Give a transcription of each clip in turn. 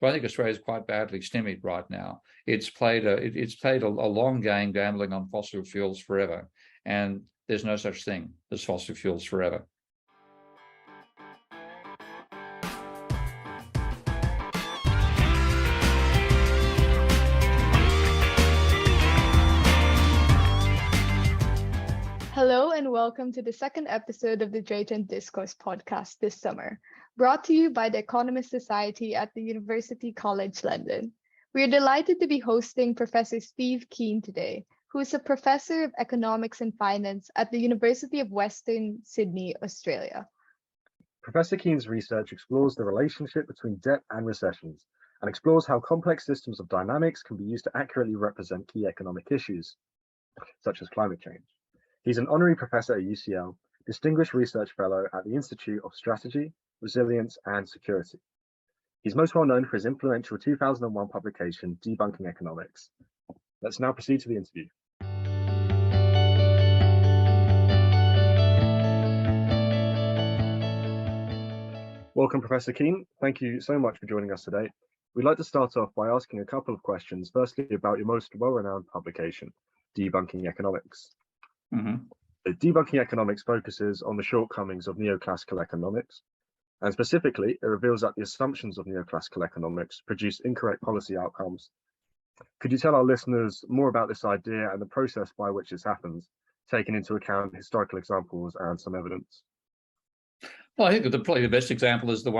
But I think Australia is quite badly stymied right now. It's played a long game gambling on fossil fuels forever, and there's no such thing as fossil fuels forever. Hello and welcome to the second episode of the Drayton Discourse podcast this summer, brought to you by the Economist Society at the University College London. We are delighted to be hosting Professor Steve Keen today, who is a professor of economics and finance at the University of Western Sydney, Australia. Professor Keen's research explores the relationship between debt and recessions and explores how complex systems of dynamics can be used to accurately represent key economic issues, such as climate change. He's an honorary professor at UCL, distinguished research fellow at the Institute of Strategy, Resilience and Security. He's most well known for his influential 2001 publication, Debunking Economics. Let's now proceed to the interview. Welcome, Professor Keen. Thank you so much for joining us today. We'd like to start off by asking a couple of questions, firstly about your most well-renowned publication, Debunking Economics. Debunking Economics focuses on the shortcomings of neoclassical economics, and specifically, it reveals that the assumptions of neoclassical economics produce incorrect policy outcomes. Could you tell our listeners more about this idea and the process by which this happens, taking into account historical examples and some evidence? Well, I think probably the best example is the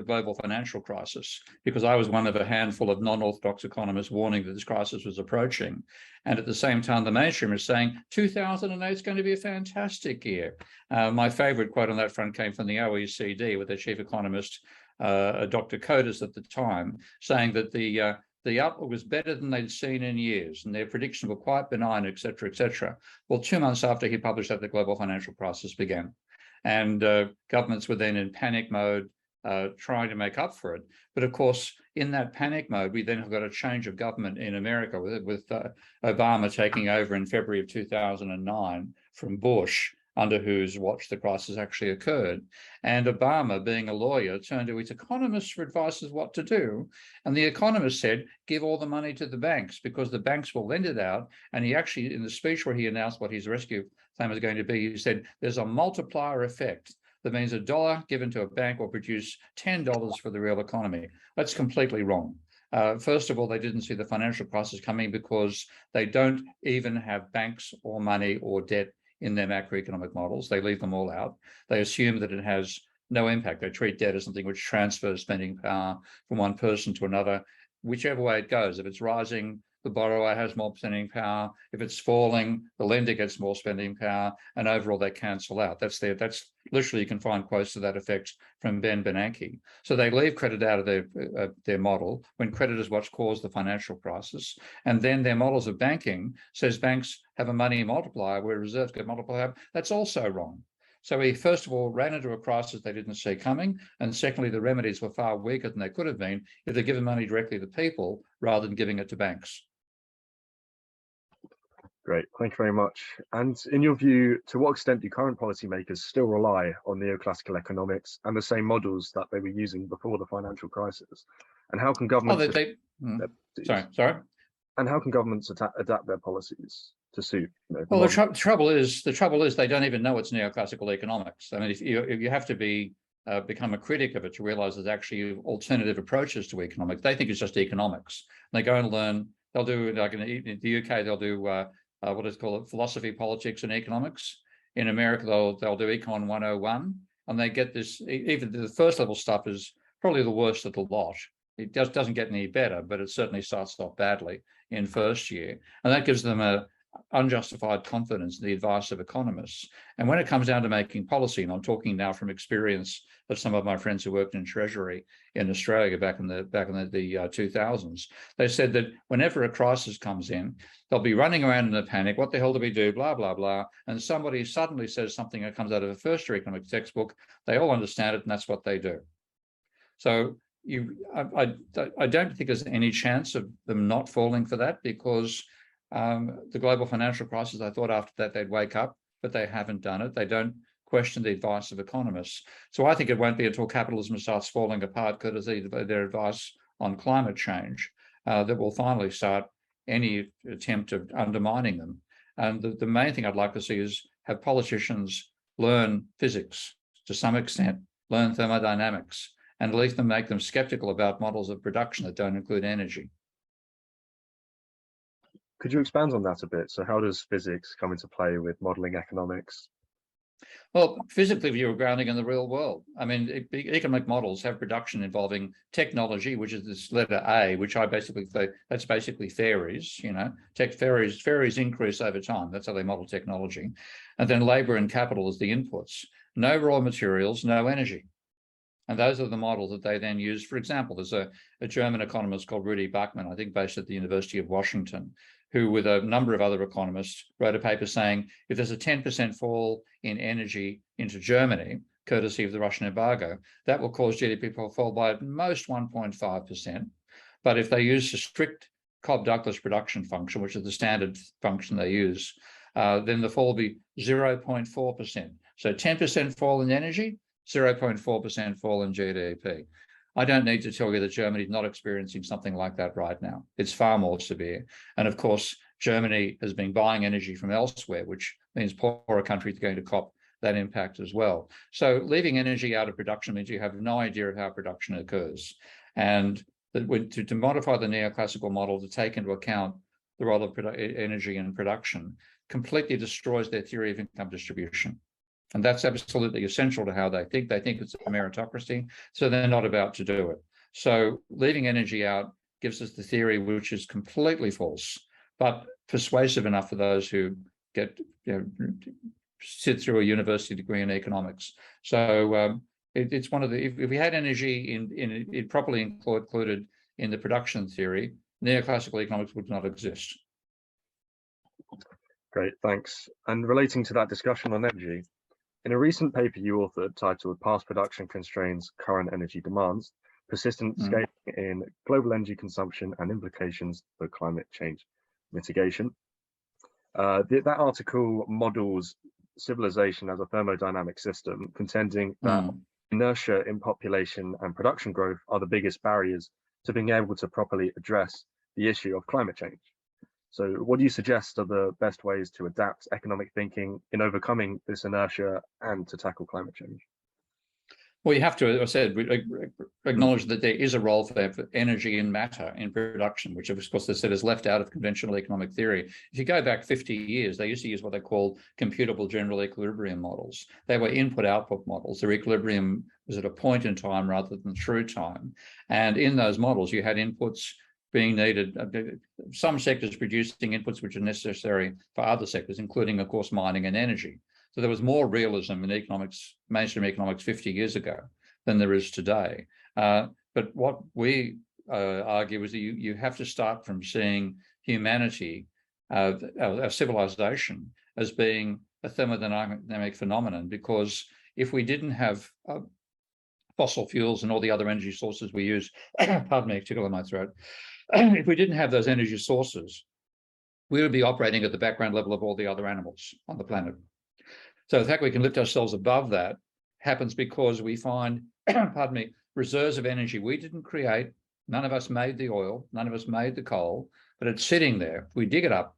global financial crisis, because I was one of a handful of non-orthodox economists warning that this crisis was approaching. And at the same time, the mainstream is saying 2008 is going to be a fantastic year. My favorite quote on that front came from the OECD with their chief economist, Dr. Kodas at the time, saying that the outlook was better than they'd seen in years, and their predictions were quite benign, et cetera, et cetera. Well, 2 months after he published that, the global financial crisis began. And governments were then in panic mode, trying to make up for it. But of course, in that panic mode, we then have got a change of government in America with Obama taking over in February of 2009 from Bush, under whose watch the crisis actually occurred. And Obama, being a lawyer, turned to his economists for advice as what to do. And the economist said, give all the money to the banks because the banks will lend it out. And he actually, in the speech where he announced what his rescue plan was going to be, he said, there's a multiplier effect. That means $1 given to a bank will produce $10 for the real economy. That's completely wrong. First of all, they didn't see the financial crisis coming because they don't even have banks or money or debt in their macroeconomic models. They leave them all out. They assume that it has no impact. They treat debt as something which transfers spending power from one person to another, whichever way it goes. If it's rising, the borrower has more spending power. If it's falling, the lender gets more spending power, and overall they cancel out. That's literally, you can find quotes to that effect from Ben Bernanke. So they leave credit out of their model when credit is what's caused the financial crisis. And then their models of banking says banks have a money multiplier where reserves get multiplied. That's also wrong. So we, first of all, ran into a crisis they didn't see coming. And secondly, the remedies were far weaker than they could have been if they'd given money directly to people rather than giving it to banks. Great, thank you very much. And in your view, to what extent do current policymakers still rely on neoclassical economics and the same models that they were using before the financial crisis? And how can governments Sorry. And how can governments adapt their policies to suit? Well, the trouble is they don't even know it's neoclassical economics. I mean, if you have to become a critic of it to realize there's actually alternative approaches to economics. They think it's just economics. They go and learn. They'll do, like in the UK, they'll do what is called philosophy, politics, and economics. In America, they'll do Econ 101, and they get this. Even the first level stuff is probably the worst of the lot. It doesn't get any better, but it certainly starts off badly in first year, and that gives them a unjustified confidence in the advice of economists. And when it comes down to making policy, and I'm talking now from experience of some of my friends who worked in Treasury in Australia back in the 2000s, they said that whenever a crisis comes in, they'll be running around in a panic. What the hell do we do? Blah, blah, blah. And somebody suddenly says something that comes out of a first year economics textbook. They all understand it, and that's what they do. So I don't think there's any chance of them not falling for that, because the global financial crisis, I thought after that they'd wake up, but they haven't done it. They don't question the advice of economists. So I think it won't be until capitalism starts falling apart courtesy of their advice on climate change that will finally start any attempt of undermining them. And the main thing I'd like to see is have politicians learn physics to some extent, learn thermodynamics, and at least make them skeptical about models of production that don't include energy. Could you expand on that a bit? So how does physics come into play with modeling economics? Well, physically, you're grounding in the real world. I mean, economic models have production involving technology, which is this letter A, which I basically say that's basically fairies. Fairies increase over time. That's how they model technology. And then labor and capital is the inputs. No raw materials, no energy. And those are the models that they then use. For example, there's a German economist called Rudi Bachmann, I think based at the University of Washington, who with a number of other economists wrote a paper saying if there's a 10% fall in energy into Germany, courtesy of the Russian embargo, that will cause GDP to fall by at most 1.5%. But if they use the strict Cobb-Douglas production function, which is the standard function they use, then the fall will be 0.4%. So 10% fall in energy, 0.4% fall in GDP. I don't need to tell you that Germany is not experiencing something like that right now. It's far more severe. And of course, Germany has been buying energy from elsewhere, which means poorer countries are going to cop that impact as well. So leaving energy out of production means you have no idea of how production occurs. And to modify the neoclassical model to take into account the role of energy in production completely destroys their theory of income distribution. And that's absolutely essential to how they think. They think it's a meritocracy, so they're not about to do it. So leaving energy out gives us the theory which is completely false, but persuasive enough for those who get sit through a university degree in economics. So it's one of the, if we had energy in it properly included in the production theory, neoclassical economics would not exist. Great, thanks. And relating to that discussion on energy, in a recent paper you authored titled Past Production Constraints Current Energy Demands, Persistent Scaling in Global Energy Consumption and Implications for Climate Change Mitigation. That article models civilization as a thermodynamic system, contending that inertia in population and production growth are the biggest barriers to being able to properly address the issue of climate change. So what do you suggest are the best ways to adapt economic thinking in overcoming this inertia and to tackle climate change? Well, you have to, as I said, acknowledge that there is a role for energy and matter in production, which of course they said is left out of conventional economic theory. If you go back 50 years, they used to use what they called computable general equilibrium models. They were input-output models. Their equilibrium was at a point in time rather than through time. And in those models, you had inputs being needed, some sectors producing inputs which are necessary for other sectors, including, of course, mining and energy. So there was more realism in economics, mainstream economics 50 years ago than there is today. But what we argue is that you have to start from seeing humanity, our civilization, as being a thermodynamic phenomenon, because if we didn't have fossil fuels and all the other energy sources we use, pardon me, tickle in my throat, if we didn't have those energy sources, we would be operating at the background level of all the other animals on the planet. So the fact we can lift ourselves above that happens because we find, pardon me, reserves of energy we didn't create. None of us made the oil, none of us made the coal, but it's sitting there. If we dig it up,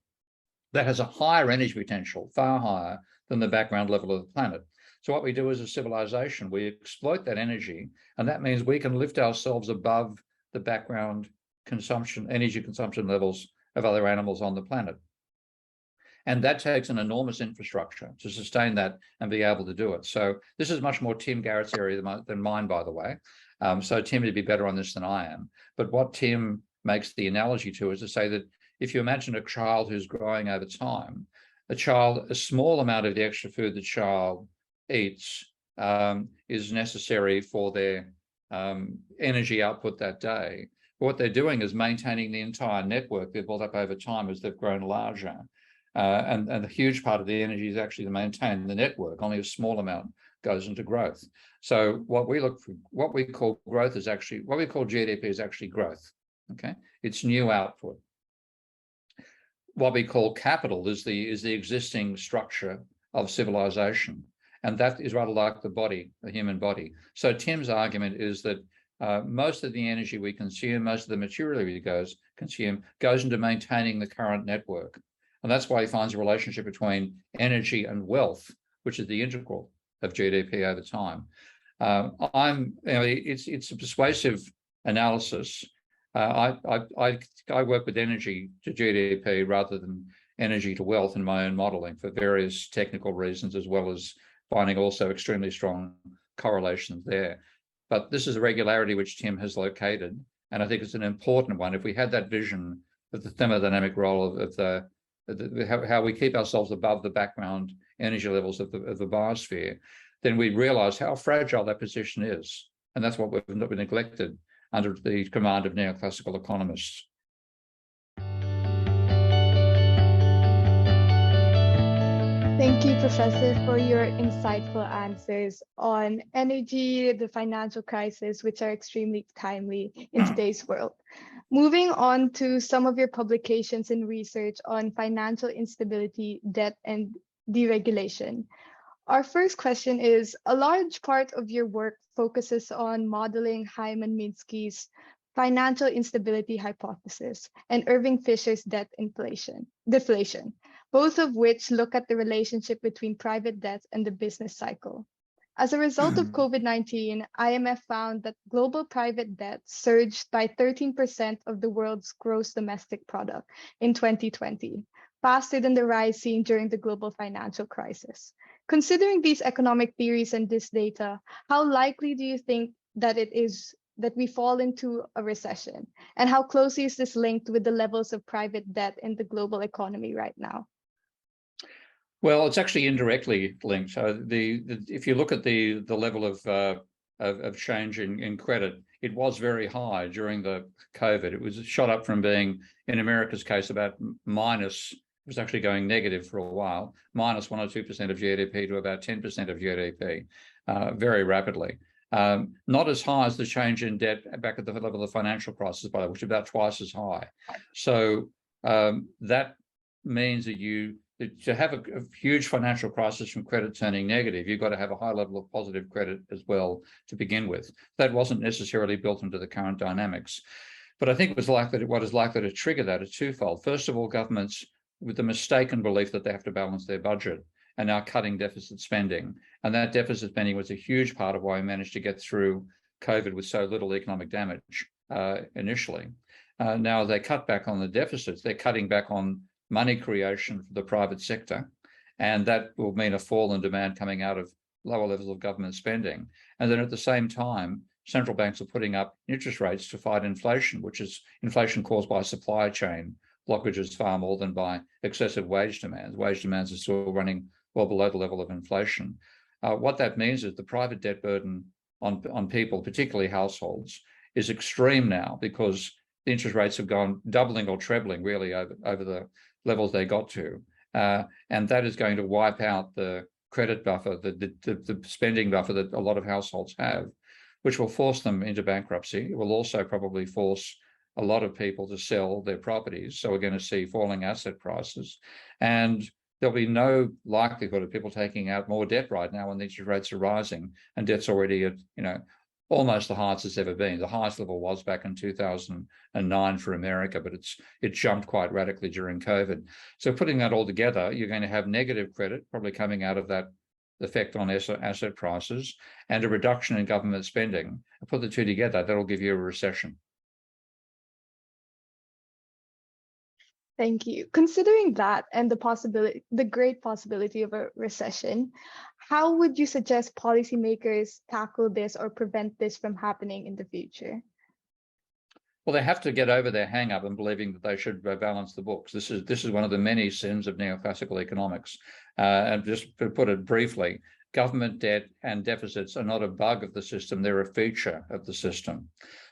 that has a higher energy potential, far higher than the background level of the planet. So what we do as a civilization, we exploit that energy, and that means we can lift ourselves above the background consumption, energy consumption levels of other animals on the planet. And that takes an enormous infrastructure to sustain that and be able to do it. So this is much more Tim Garrett's area than mine, by the way. So Tim would be better on this than I am. But what Tim makes the analogy to is to say that if you imagine a child who's growing over time, a small amount of the extra food the child eats is necessary for their energy output that day. What they're doing is maintaining the entire network they've built up over time as they've grown larger. And a huge part of the energy is actually to maintain the network. Only a small amount goes into growth. So what we call growth is actually, what we call GDP is actually growth. Okay, it's new output. What we call capital is the existing structure of civilization, and that is rather like the body, the human body. So Tim's argument is that most of the energy we consume, most of the material we consume goes into maintaining the current network. And that's why he finds a relationship between energy and wealth, which is the integral of GDP over time. It's a persuasive analysis. I work with energy to GDP rather than energy to wealth in my own modelling for various technical reasons, as well as finding also extremely strong correlations there. But this is a regularity which Tim has located, and I think it's an important one. If we had that vision of the thermodynamic role of how we keep ourselves above the background energy levels of the biosphere, then we realise how fragile that position is. And that's what we've neglected under the command of neoclassical economists. Thank you, Professor, for your insightful answers on energy, the financial crisis, which are extremely timely in today's world. Moving on to some of your publications and research on financial instability, debt, and deregulation. Our first question is, a large part of your work focuses on modeling Hyman Minsky's financial instability hypothesis and Irving Fisher's debt deflation, both of which look at the relationship between private debt and the business cycle. As a result of COVID-19, IMF found that global private debt surged by 13% of the world's gross domestic product in 2020, faster than the rise seen during the global financial crisis. Considering these economic theories and this data, how likely do you think that it is that we fall into a recession? And how closely is this linked with the levels of private debt in the global economy right now? Well, it's actually indirectly linked. So if you look at the level of change in credit, it was very high during the COVID. It was shot up from being, in America's case, about minus. It was actually going negative for a while, minus 1 or 2% of GDP to about 10% of GDP, very rapidly. Not as high as the change in debt back at the level of the financial crisis, by the way, which is about twice as high. So that means that to have a huge financial crisis from credit turning negative, you've got to have a high level of positive credit as well to begin with. That wasn't necessarily built into the current dynamics. But I think what is likely to trigger that is twofold. First of all, governments with the mistaken belief that they have to balance their budget and now cutting deficit spending. And that deficit spending was a huge part of why we managed to get through COVID with so little economic damage initially. Now they cut back on the deficits, they're cutting back on money creation for the private sector, and that will mean a fall in demand coming out of lower levels of government spending. And then at the same time, central banks are putting up interest rates to fight inflation, which is inflation caused by supply chain blockages far more than by excessive wage demands. Wage demands are still running well below the level of inflation. What that means is the private debt burden on people, particularly households, is extreme now because the interest rates have gone doubling or trebling really over the levels they got to. And that is going to wipe out the credit buffer, the spending buffer that a lot of households have, which will force them into bankruptcy. It will also probably force a lot of people to sell their properties. So we're going to see falling asset prices. And there'll be no likelihood of people taking out more debt right now when the interest rates are rising and debt's already at, almost the highest it's ever been. The highest level was back in 2009 for America, but it jumped quite radically during COVID. So putting that all together, you're going to have negative credit probably coming out of that effect on asset prices and a reduction in government spending. Put the two together, that'll give you a recession. Thank you. Considering that and the great possibility of a recession, how would you suggest policymakers tackle this or prevent this from happening in the future? Well, they have to get over their hang-up and believing that they should balance the books. This is one of the many sins of neoclassical economics. And just to put it briefly, government debt and deficits are not a bug of the system, they're a feature of the system.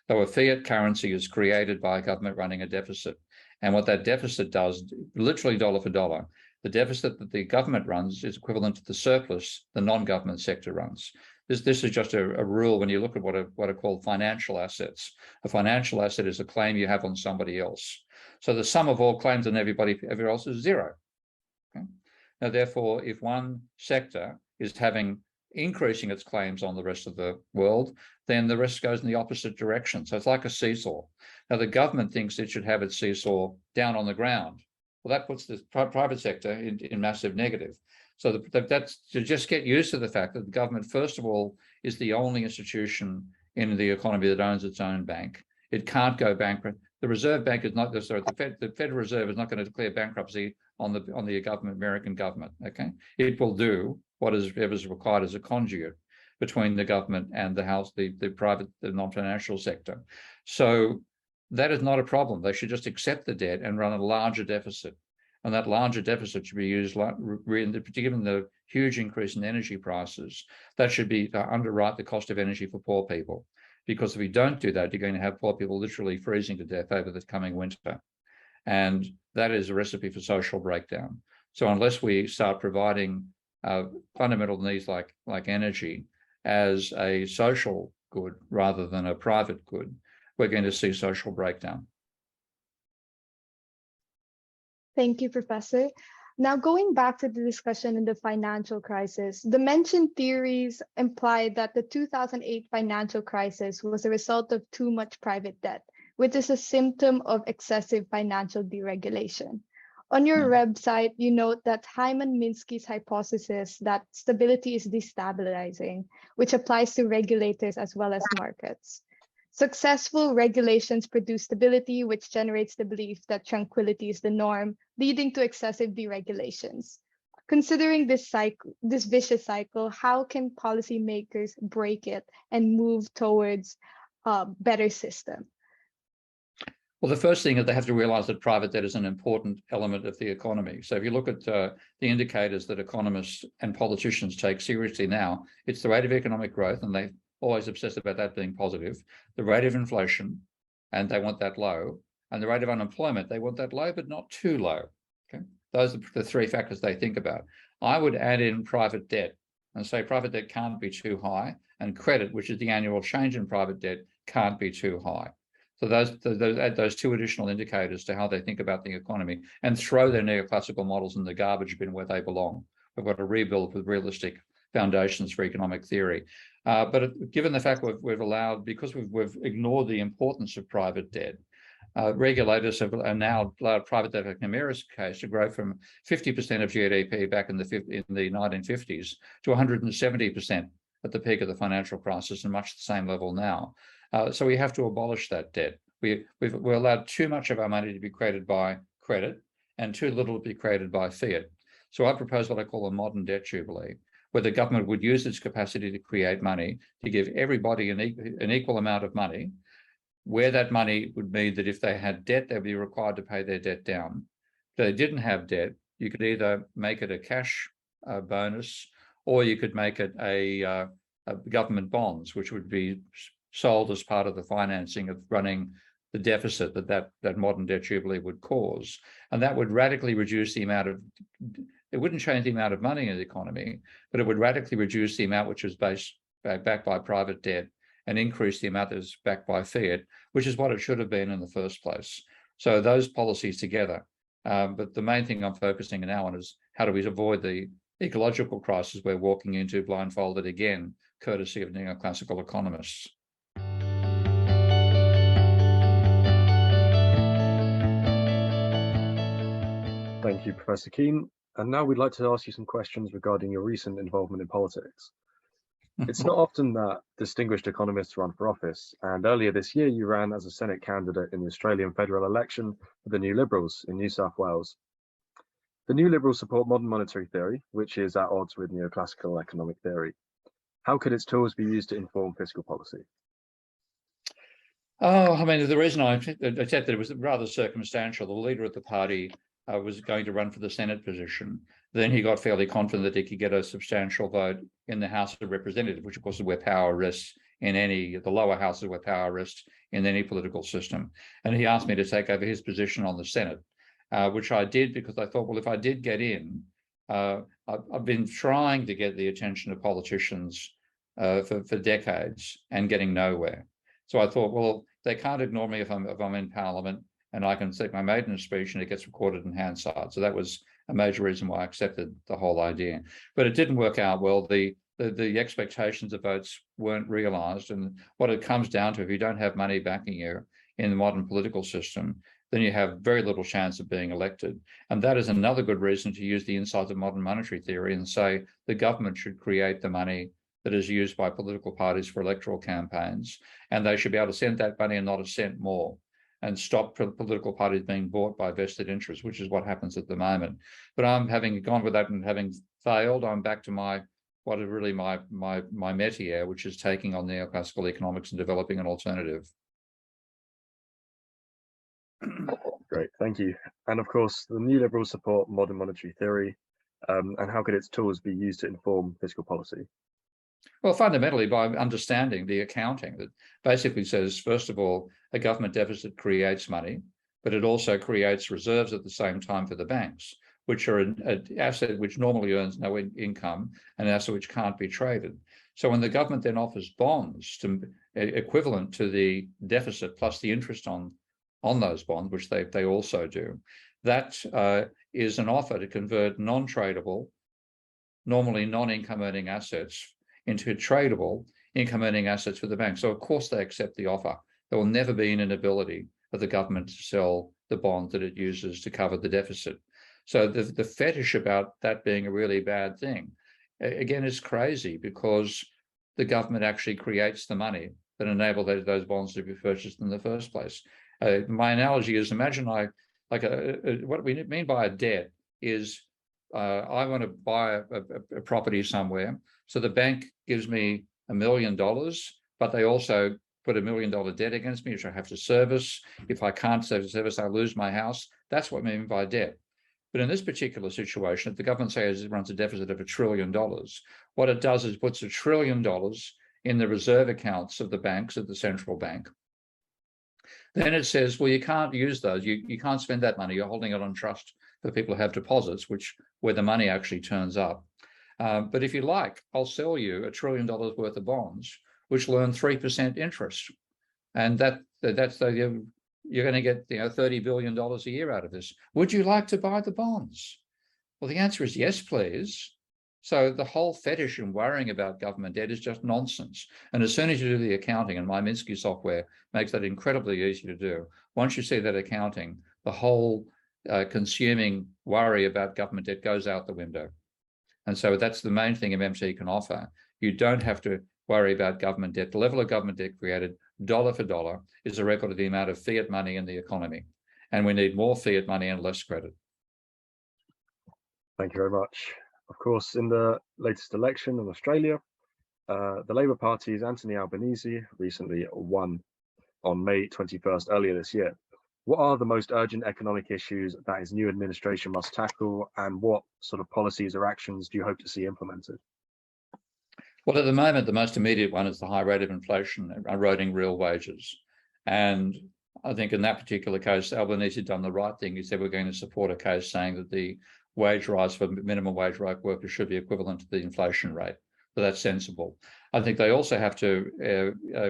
So a fiat currency is created by a government running a deficit. And what that deficit does, literally dollar for dollar, the deficit that the government runs is equivalent to the surplus the non-government sector runs. This is just a rule when you look at what are called financial assets. A financial asset is a claim you have on somebody else. So the sum of all claims on everybody else is zero. Okay? Now, therefore, if one sector is having increasing its claims on the rest of the world, then the rest goes in the opposite direction. So it's like a seesaw. Now, the government thinks it should have its seesaw down on the ground. Well, that puts the private sector in massive negative. So that's to just get used to the fact that the government, first of all, is the only institution in the economy that owns its own bank. It can't go bankrupt. The Reserve Bank is not, sorry, the Federal Reserve is not going to declare bankruptcy on the government, American government. Okay, it will do whatever is required as a conduit between the government and the non-financial sector. So that is not a problem. They should just accept the debt and run a larger deficit. And that larger deficit should be used, given the huge increase in energy prices, that should be to underwrite the cost of energy for poor people. Because if you don't do that, you're going to have poor people literally freezing to death over the coming winter. And that is a recipe for social breakdown. So unless we start providing fundamental needs like energy as a social good rather than a private good, we're going to see social breakdown. Thank you, Professor. Now, going back to the discussion in the financial crisis, the mentioned theories imply that the 2008 financial crisis was a result of too much private debt, which is a symptom of excessive financial deregulation. On your website, you note that Hyman Minsky's hypothesis that stability is destabilizing, which applies to regulators as well as markets. Successful regulations produce stability, which generates the belief that tranquility is the norm, leading to excessive deregulations. Considering this vicious cycle, how can policymakers break it and move towards a better system? Well, the first thing is they have to realize that private debt is an important element of the economy. So if you look at the indicators that economists and politicians take seriously now, it's the rate of economic growth, and they're always obsessed about that being positive, the rate of inflation, and they want that low, and the rate of unemployment, they want that low, but not too low. Okay, those are the three factors they think about. I would add in private debt and say private debt can't be too high, and credit, which is the annual change in private debt, can't be too high. So add those two additional indicators to how they think about the economy and throw their neoclassical models in the garbage bin where they belong. We've got to rebuild with realistic foundations for economic theory. But given the fact we've allowed, because we've ignored the importance of private debt, regulators have now allowed private debt, like Namira's case, to grow from 50% of GDP back in the 1950s to 170% at the peak of the financial crisis, and much the same level now. So we have to abolish that debt. We're allowed too much of our money to be created by credit and too little to be created by fiat. So I propose what I call a modern debt jubilee, where the government would use its capacity to create money to give everybody an equal amount of money, where that money would mean that if they had debt, they'd be required to pay their debt down. If they didn't have debt, you could either make it a cash bonus, or you could make it a government bonds, which would be sold as part of the financing of running the deficit that modern debt jubilee would cause. And that would radically reduce the amount of, it wouldn't change the amount of money in the economy, but it would radically reduce the amount which is backed by private debt and increase the amount that is backed by fiat, which is what it should have been in the first place. So those policies together. But the main thing I'm focusing now on is how do we avoid the ecological crisis we're walking into blindfolded again, courtesy of neoclassical economists. Thank you, Professor Keane. And now we'd like to ask you some questions regarding your recent involvement in politics. It's not often that distinguished economists run for office, and earlier this year you ran as a Senate candidate in the Australian federal election for the New Liberals in New South Wales. The New Liberals support modern monetary theory, which is at odds with neoclassical economic theory. How could its tools be used to inform fiscal policy? Oh, I mean, the reason I said that it was rather circumstantial. The leader of the party was going to run for the Senate position. Then he got fairly confident that he could get a substantial vote in the House of Representatives, which of course is where power rests in the lower houses where power rests in any political system. And he asked me to take over his position on the Senate, which I did because I thought, well, if I did get in, I've been trying to get the attention of politicians for decades and getting nowhere. So I thought, well, they can't ignore me if I'm in Parliament, and I can take my maiden speech and it gets recorded in Hansard. So that was a major reason why I accepted the whole idea. But it didn't work out well. The the expectations of votes weren't realised. And what it comes down to, if you don't have money backing you in the modern political system, then you have very little chance of being elected. And that is another good reason to use the insights of modern monetary theory and say the government should create the money that is used by political parties for electoral campaigns, and they should be able to send that money and not a cent more, and stop political parties being bought by vested interests, which is what happens at the moment. But I'm having gone with that and having failed, I'm back to what is really my métier, which is taking on neoclassical economics and developing an alternative. Great, thank you. And of course, the New Liberals support modern monetary theory, and how could its tools be used to inform fiscal policy? Well, fundamentally by understanding the accounting that basically says, first of all, a government deficit creates money, but it also creates reserves at the same time for the banks, which are an asset which normally earns no income, and an asset which can't be traded. So when the government then offers bonds equivalent to the deficit plus the interest on those bonds, which they also do, that is an offer to convert non-tradable, normally non-income earning assets into tradable income earning assets for the bank. So of course they accept the offer. There will never be an inability of the government to sell the bond that it uses to cover the deficit. So the fetish about that being a really bad thing, again, is crazy, because the government actually creates the money that enable those bonds to be purchased in the first place. My analogy is, imagine what we mean by a debt is I want to buy a property somewhere. So the bank gives me $1 million, but they also put $1 million debt against me, which I have to service. If I can't service, I lose my house. That's what I mean by debt. But in this particular situation, if the government says it runs a deficit of $1 trillion, what it does is puts $1 trillion in the reserve accounts of the banks at the central bank. Then it says, well, you can't use those. You can't spend that money. You're holding it on trust for people who have deposits, where the money actually turns up. But if you like, I'll sell you $1 trillion worth of bonds, which will earn 3% interest. And you're going to get $30 billion a year out of this. Would you like to buy the bonds? Well, the answer is yes, please. So the whole fetish and worrying about government debt is just nonsense. And as soon as you do the accounting, and my Minsky software makes that incredibly easy to do, once you see that accounting, the whole consuming worry about government debt goes out the window. And so that's the main thing MMT can offer. You don't have to worry about government debt. The level of government debt created dollar for dollar is a record of the amount of fiat money in the economy. And we need more fiat money and less credit. Thank you very much. Of course, in the latest election in Australia, the Labour Party's Anthony Albanese recently won on May 21st, earlier this year. What are the most urgent economic issues that his new administration must tackle, and what sort of policies or actions do you hope to see implemented? Well, at the moment, the most immediate one is the high rate of inflation eroding real wages. And I think in that particular case, Albanese done the right thing. He said we're going to support a case saying that the wage rise for minimum wage workers should be equivalent to the inflation rate. So that's sensible. I think they also have to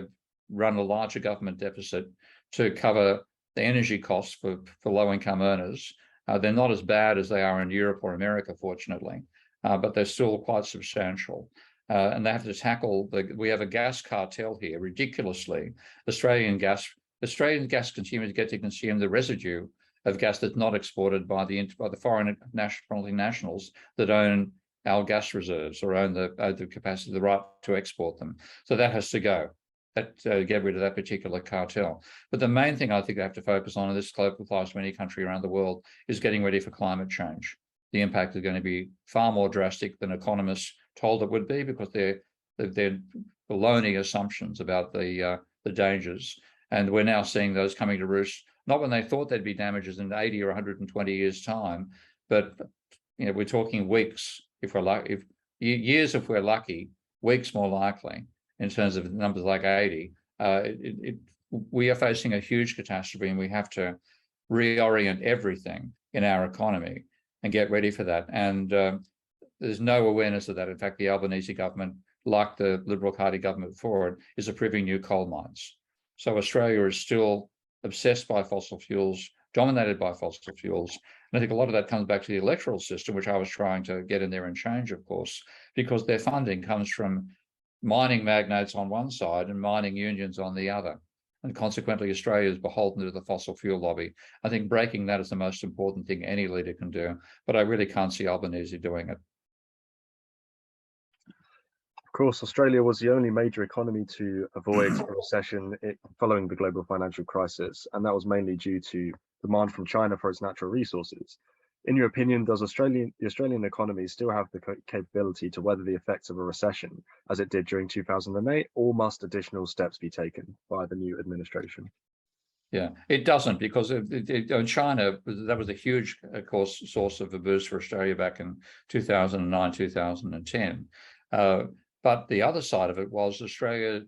run a larger government deficit to cover the energy costs for low-income earners. They're not as bad as they are in Europe or America, fortunately, but they're still quite substantial. And they have to tackle we have a gas cartel here, ridiculously. Australian gas consumers get to consume the residue of gas that's not exported by the foreign nationals that own our gas reserves or own the capacity, the right to export them. So that has to go. Get rid of that particular cartel. But the main thing I think they have to focus on, and this applies to any country around the world, is getting ready for climate change. The impact is going to be far more drastic than economists told it would be, because they're baloney assumptions about the dangers. And we're now seeing those coming to roost, not when they thought there'd be damages in 80 or 120 years' time, but we're talking weeks if we're lucky, years if we're lucky, weeks more likely. In terms of numbers like 80, we are facing a huge catastrophe, and we have to reorient everything in our economy and get ready for that. And there's no awareness of that. In fact, the Albanese government, like the Liberal Party government before it, is approving new coal mines. So Australia is still obsessed by fossil fuels, dominated by fossil fuels. And I think a lot of that comes back to the electoral system, which I was trying to get in there and change, of course, because their funding comes from mining magnates on one side and mining unions on the other. And consequently, Australia is beholden to the fossil fuel lobby. I think breaking that is the most important thing any leader can do, but I really can't see Albanese doing it. Of course, Australia was the only major economy to avoid a recession following the global financial crisis, and that was mainly due to demand from China for its natural resources. In your opinion, does the Australian economy still have the capability to weather the effects of a recession as it did during 2008, or must additional steps be taken by the new administration? Yeah, it doesn't, because in China, that was a huge, of course, source of a boost for Australia back in 2009, 2010. But the other side of it was Australia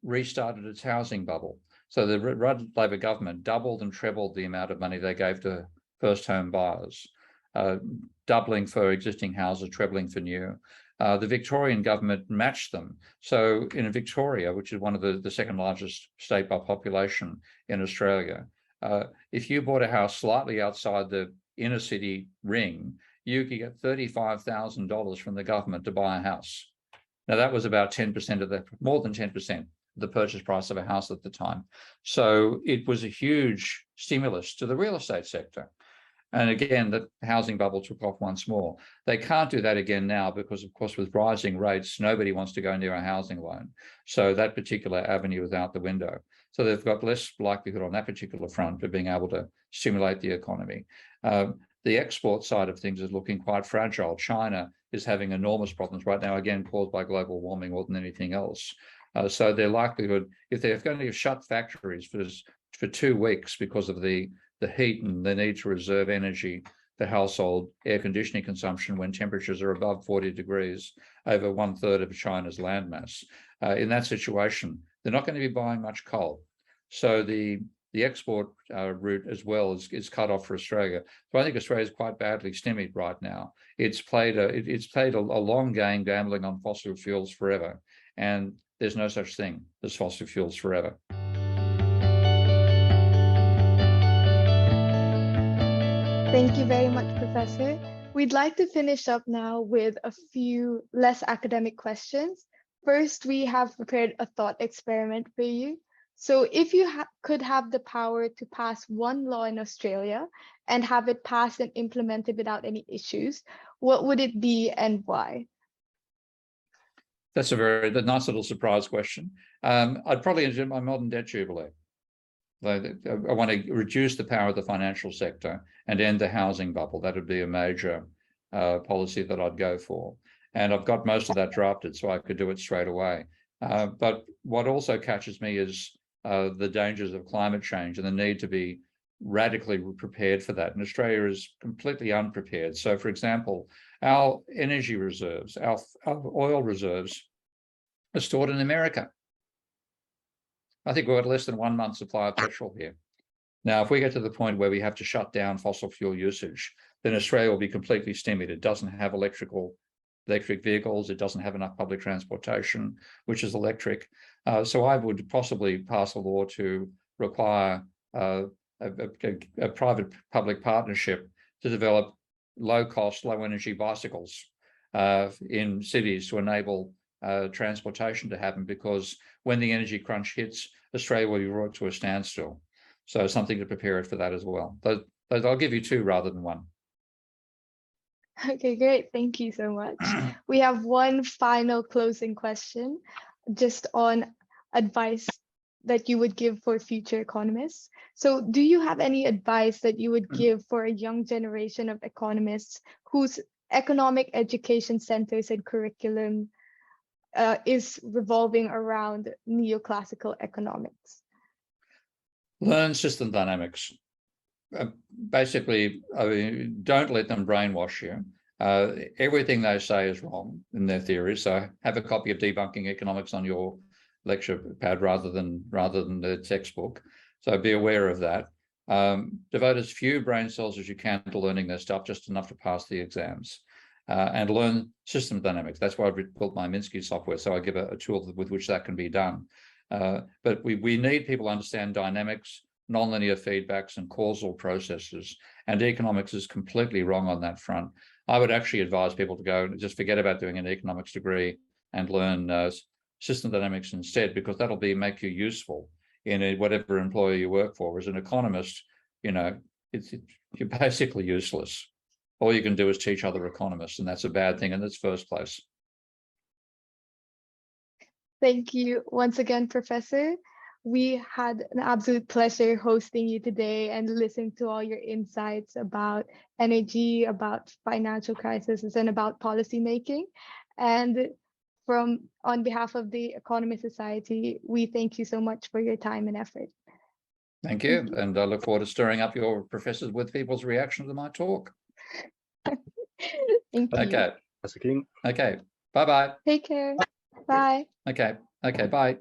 restarted its housing bubble. So the Rudd Labor government doubled and trebled the amount of money they gave to first home buyers, doubling for existing houses, trebling for new. The Victorian government matched them. So in Victoria, which is one of the second largest state by population in Australia, if you bought a house slightly outside the inner city ring, you could get $35,000 from the government to buy a house. Now that was about 10% of the, more than 10% of the purchase price of a house at the time. So it was a huge stimulus to the real estate sector. And again, the housing bubble took off once more. They can't do that again now because, of course, with rising rates, nobody wants to go near a housing loan. So that particular avenue is out the window. So they've got less likelihood on that particular front of being able to stimulate the economy. The export side of things is looking quite fragile. China is having enormous problems right now, again, caused by global warming more than anything else. So their likelihood, if they're going to shut factories for 2 weeks because of the heat and the need to reserve energy for household air conditioning consumption when temperatures are above 40 degrees over 1/3 of China's landmass. In that situation, they're not going to be buying much coal. So the export route as well is cut off for Australia. So I think Australia is quite badly stymied right now. It's played a long game gambling on fossil fuels forever, and there's no such thing as fossil fuels forever. Thank you very much, Professor. We'd like to finish up now with a few less academic questions. First, we have prepared a thought experiment for you. So if you could have the power to pass one law in Australia and have it passed and implemented without any issues, what would it be and why? That's a nice little surprise question. I'd probably enjoy my modern debt jubilee. I want to reduce the power of the financial sector and end the housing bubble. That would be a major policy that I'd go for. And I've got most of that drafted, so I could do it straight away. But what also catches me is the dangers of climate change and the need to be radically prepared for that. And Australia is completely unprepared. So, for example, our energy reserves, our oil reserves are stored in America. I think we're at less than 1 month's supply of petrol here. Now, if we get to the point where we have to shut down fossil fuel usage, then Australia will be completely stymied. It doesn't have electric vehicles. It doesn't have enough public transportation, which is electric. So I would possibly pass a law to require a private-public partnership to develop low-cost, low-energy bicycles in cities to enable transportation to happen, because when the energy crunch hits, Australia will be brought to a standstill. So something to prepare it for that as well. But I'll give you 2 rather than 1. Okay, great. Thank you so much. We have one final closing question just on advice that you would give for future economists. So do you have any advice that you would give for a young generation of economists whose economic education centers and curriculum is revolving around neoclassical economics? Learn system dynamics. Basically, don't let them brainwash you. Everything they say is wrong in their theories. So have a copy of Debunking Economics on your lecture pad rather than the textbook. So be aware of that. Devote as few brain cells as you can to learning their stuff, just enough to pass the exams. And learn system dynamics. That's why I've built my Minsky software. So I give a tool with which that can be done. But we need people to understand dynamics, nonlinear feedbacks and causal processes. And economics is completely wrong on that front. I would actually advise people to go and just forget about doing an economics degree and learn system dynamics instead, because that'll make you useful in whatever employer you work for. As an economist, you're basically useless. All you can do is teach other economists, and that's a bad thing in its first place. Thank you once again, Professor. We had an absolute pleasure hosting you today and listening to all your insights about energy, about financial crises, and about policymaking. And on behalf of the Economist Society, we thank you so much for your time and effort. Thank you. And I look forward to stirring up your professors with people's reaction to my talk. Thank you. Okay. Professor Keane. Okay. Bye-bye. Take care. Bye. Okay. Okay. Bye.